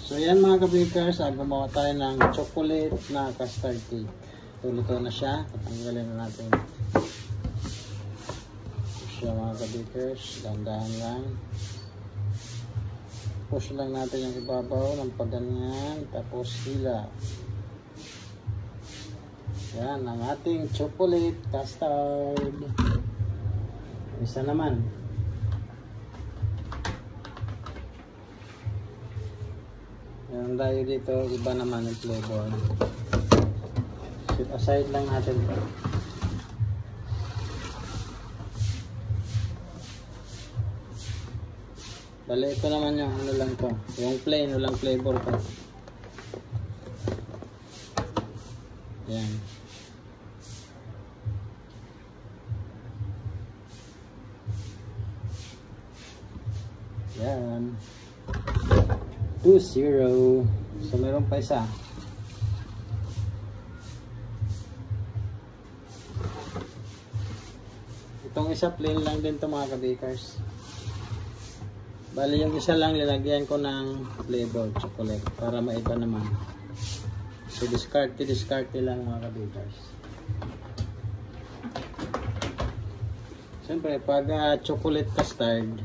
So yan mga ka-bakers, gumawa tayo ng chocolate na custard cake. Luto na siya. Tatanggalin na natin. Siya mga ka-bakers, dahan-dahan lang. Push lang natin yung ibabaw ng paganyan, tapos hila. Yan ang ating chocolate custard. Isa naman. Yan tayo dito, iba naman yung flavor. Set aside lang natin ito. Bale, ito naman yung ano lang to. Yung plain, walang flavor to. Yan. Yan. 2-0. So, meron pa isa. Itong isa plain lang din to mga ka-bakers. Bali yung isa lang nilagyan ko ng flavor chocolate para maiba naman. So discard lang mga ka-bakers. Siyempre pag chocolate custard,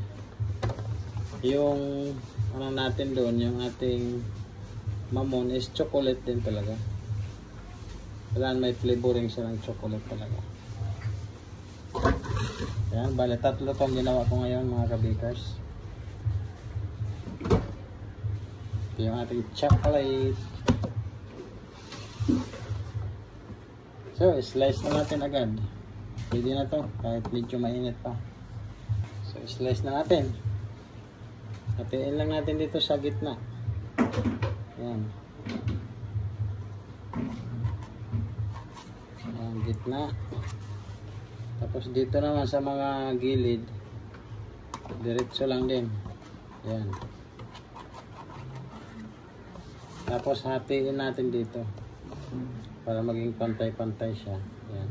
yung ano natin doon, yung ating mamon is chocolate din talaga. Kailangan may flavoring siya ng chocolate talaga. Yan, bali tatlo tong ginawa ko ngayon mga ka-bakers. Ito yung ating chocolate. So, slice na natin agad. Pwede na to, kahit medyo mainit pa. So, slice na natin. Hatiin lang natin dito sa gitna. Yan. Yan, gitna. Tapos dito naman sa mga gilid, diretso lang din. Yan. Tapos hatiin natin dito para maging pantay-pantay siya. Yan.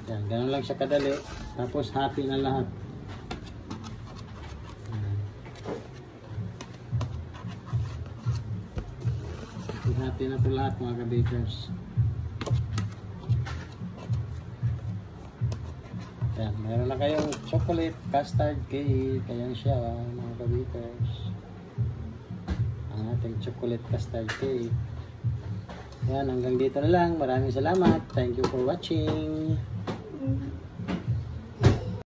Yan, ganun lang siya kadali. Tapos hati na lahat. Hati na ito lahat mga ka-bakers. Yan, meron na kayong chocolate custard cake. Ayan siya mga ka-bakers. Ang ating chocolate custard cake. Yan, hanggang dito na lang. Maraming salamat. Thank you for watching.